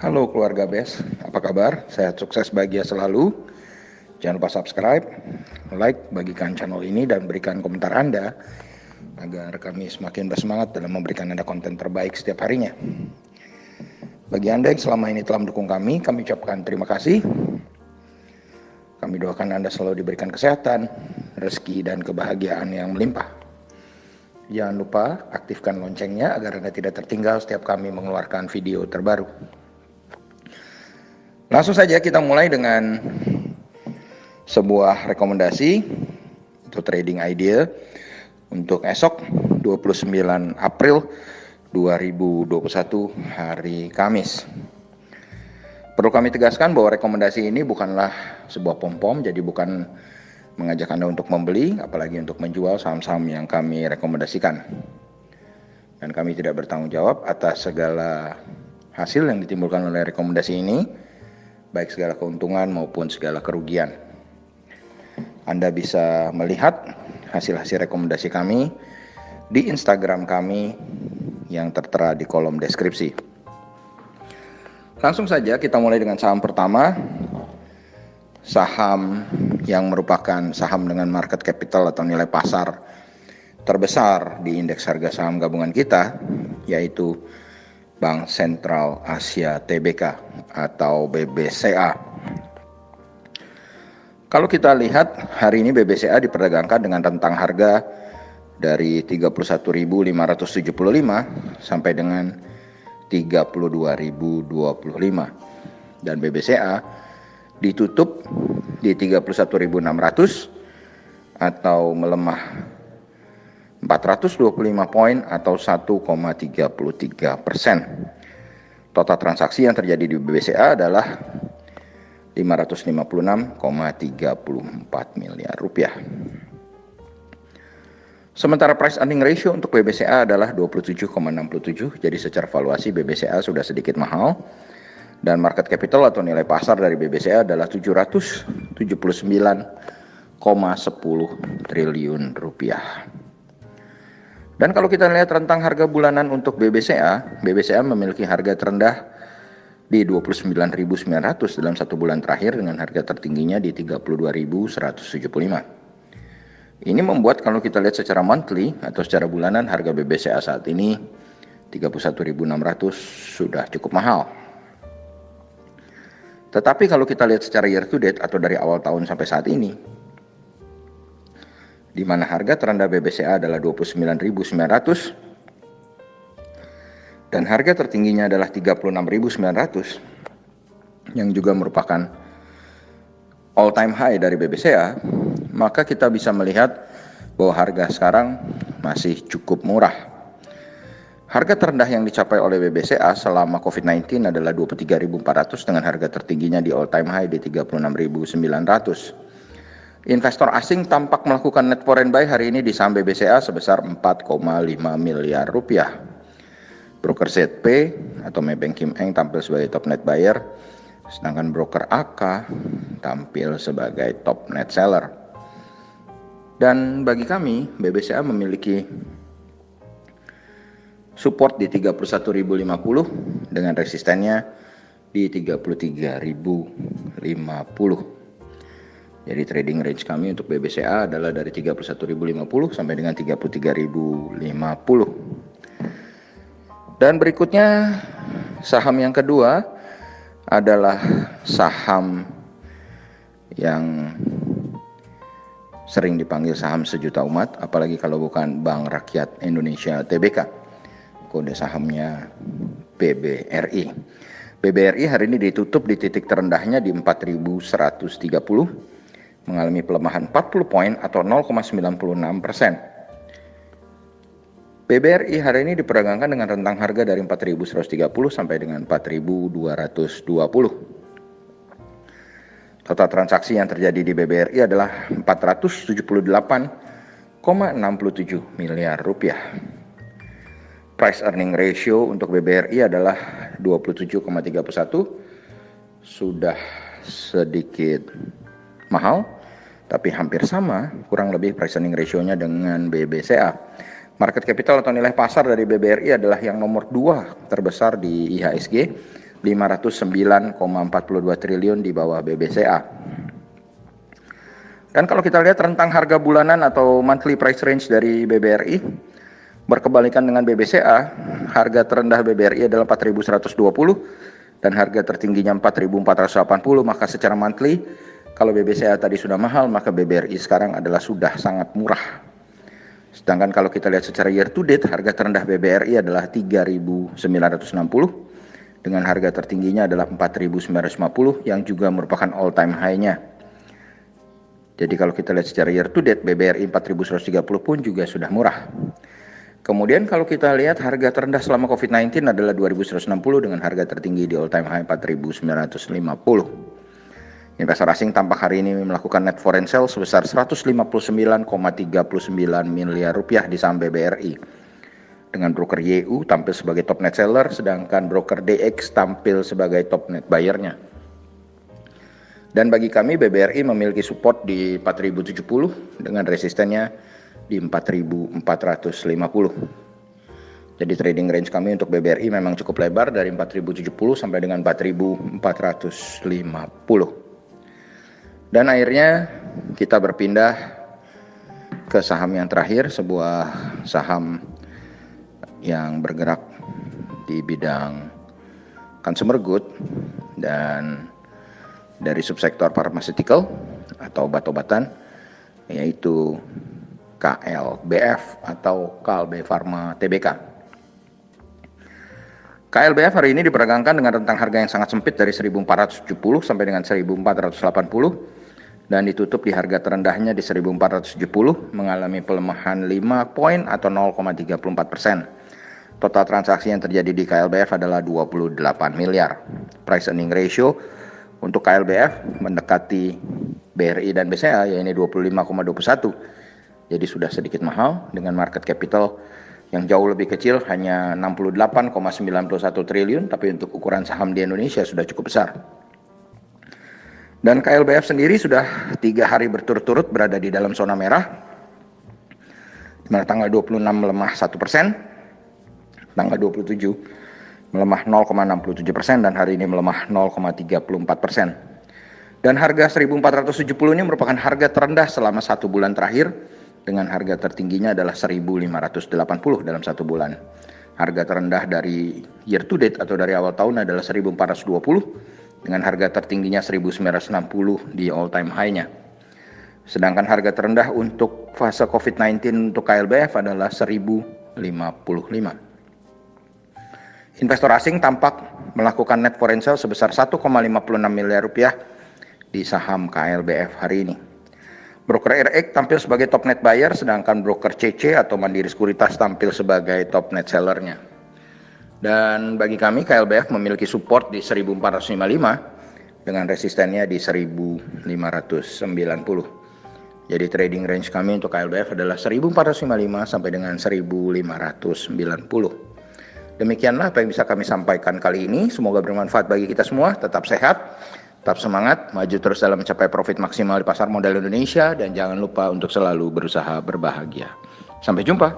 Halo keluarga BES, apa kabar? Sehat, sukses, bahagia selalu. Jangan lupa subscribe, like, bagikan channel ini dan berikan komentar Anda agar kami semakin bersemangat dalam memberikan Anda konten terbaik setiap harinya. Bagi Anda yang selama ini telah mendukung kami ucapkan terima kasih. Kami doakan Anda selalu diberikan kesehatan, rezeki, dan kebahagiaan yang melimpah. Jangan lupa aktifkan loncengnya agar Anda tidak tertinggal setiap kami mengeluarkan video terbaru. Langsung saja kita mulai dengan sebuah rekomendasi untuk trading idea untuk esok 29 April 2021 hari Kamis. Perlu kami tegaskan bahwa rekomendasi ini bukanlah sebuah pom-pom, jadi bukan mengajak Anda untuk membeli, apalagi untuk menjual saham-saham yang kami rekomendasikan. Dan kami tidak bertanggung jawab atas segala hasil yang ditimbulkan oleh rekomendasi ini, baik segala keuntungan maupun segala kerugian. Anda bisa melihat hasil-hasil rekomendasi kami di Instagram kami yang tertera di kolom deskripsi. Langsung saja kita mulai dengan saham pertama, saham yang merupakan saham dengan market capital atau nilai pasar terbesar di indeks harga saham gabungan kita, yaitu Bank Sentral Asia Tbk atau BBCA. Kalau kita lihat hari ini BBCA diperdagangkan dengan rentang harga dari 31.575 sampai dengan 32.025 dan BBCA ditutup di 31.600 atau melemah 425 poin atau 1,33%. Total transaksi yang terjadi di BBCA adalah 556,34 miliar rupiah. Sementara price earning ratio untuk BBCA adalah 27,67, jadi secara valuasi BBCA sudah sedikit mahal. Dan market capital atau nilai pasar dari BBCA adalah 779,10 triliun rupiah. Dan kalau kita lihat rentang harga bulanan untuk BBCA memiliki harga terendah di 29.900 dalam satu bulan terakhir dengan harga tertingginya di 32.175. Ini membuat kalau kita lihat secara monthly atau secara bulanan harga BBCA saat ini 31.600 sudah cukup mahal. Tetapi kalau kita lihat secara year to date atau dari awal tahun sampai saat ini, di mana harga terendah BBCA adalah 29.900 dan harga tertingginya adalah 36.900 yang juga merupakan all time high dari BBCA, maka kita bisa melihat bahwa harga sekarang masih cukup murah. Harga terendah yang dicapai oleh BBCA selama COVID-19 adalah 23.400 dengan harga tertingginya di all time high di 36.900. Investor asing tampak melakukan net foreign buy hari ini di saham BBCA sebesar 4,5 miliar rupiah. Broker ZP atau Maybank Kim Eng tampil sebagai top net buyer, sedangkan broker AK tampil sebagai top net seller. Dan bagi kami, BBCA memiliki support di 31.050 dengan resistennya di 33.050. Jadi trading range kami untuk BBCA adalah dari 31.050 sampai dengan 33.050. Dan berikutnya saham yang kedua adalah saham yang sering dipanggil saham sejuta umat, apalagi kalau bukan Bank Rakyat Indonesia Tbk. Kode sahamnya BBRI. BBRI hari ini ditutup di titik terendahnya di 4.130. Mengalami pelemahan 40 poin atau 0,96%. BBRI hari ini diperdagangkan dengan rentang harga dari 4.130 sampai dengan 4.220. Total transaksi yang terjadi di BBRI adalah 478,67 miliar rupiah. Price earning ratio untuk BBRI adalah 27,31, sudah sedikit mahal, tapi hampir sama, kurang lebih price earning ratio-nya dengan BBCA. Market capital atau nilai pasar dari BBRI adalah yang nomor 2 terbesar di IHSG 509,42 triliun di bawah BBCA. Dan kalau kita lihat rentang harga bulanan atau monthly price range dari BBRI, berkebalikan dengan BBCA, harga terendah BBRI adalah 4.120 dan harga tertingginya 4.480, maka secara monthly, kalau BBCA tadi sudah mahal, maka BBRI sekarang adalah sudah sangat murah. Sedangkan kalau kita lihat secara year to date, harga terendah BBRI adalah 3.960 dengan harga tertingginya adalah 4.950 yang juga merupakan all time high-nya. Jadi kalau kita lihat secara year to date, BBRI 4.130 pun juga sudah murah. Kemudian kalau kita lihat harga terendah selama COVID-19 adalah 2.160 dengan harga tertinggi di all time high 4.950. Investor asing tampak hari ini melakukan net foreign sale sebesar 159,39 miliar rupiah di saham BBRI. Dengan broker YU tampil sebagai top net seller, sedangkan broker DX tampil sebagai top net buyer-nya. Dan bagi kami BBRI memiliki support di 4.070 dengan resistennya di 4.450. Jadi trading range kami untuk BBRI memang cukup lebar dari 4.070 sampai dengan 4.450. Dan akhirnya kita berpindah ke saham yang terakhir, sebuah saham yang bergerak di bidang consumer good dan dari subsektor pharmaceutical atau obat-obatan, yaitu KLBF atau Kalbe Pharma Tbk. KLBF hari ini diperdagangkan dengan rentang harga yang sangat sempit dari 1.470 sampai dengan 1.480 dan ditutup di harga terendahnya di 1.470, mengalami pelemahan 5 poin atau 0,34%. Total transaksi yang terjadi di KLBF adalah 28 miliar. Price earning ratio untuk KLBF mendekati BRI dan BCA, yaitu 25,21. Jadi sudah sedikit mahal dengan market capital yang jauh lebih kecil, hanya 68,91 triliun, tapi untuk ukuran saham di Indonesia sudah cukup besar. Dan KLBF sendiri sudah 3 hari berturut-turut berada di dalam zona merah, di mana tanggal 26 melemah 1%, tanggal 27 melemah 0,67% dan hari ini melemah 0,34%. Dan harga 1.470 ini merupakan harga terendah selama 1 bulan terakhir dengan harga tertingginya adalah 1.580 dalam 1 bulan. Harga terendah dari year to date atau dari awal tahun adalah 1.420 dengan harga tertingginya 1.960 di all time high-nya. Sedangkan harga terendah untuk fase COVID-19 untuk KLBF adalah 1.055. Investor asing tampak melakukan net foreign sale sebesar 1,56 miliar rupiah di saham KLBF hari ini. Broker RX tampil sebagai top net buyer, sedangkan broker CC atau Mandiri Sekuritas tampil sebagai top net sellernya. Dan bagi kami KLBF memiliki support di 1.455 dengan resistennya di 1.590. Jadi trading range kami untuk KLBF adalah 1.455 sampai dengan 1.590. Demikianlah apa yang bisa kami sampaikan kali ini. Semoga bermanfaat bagi kita semua. Tetap sehat, tetap semangat, maju terus dalam mencapai profit maksimal di pasar modal Indonesia, dan jangan lupa untuk selalu berusaha berbahagia. Sampai jumpa.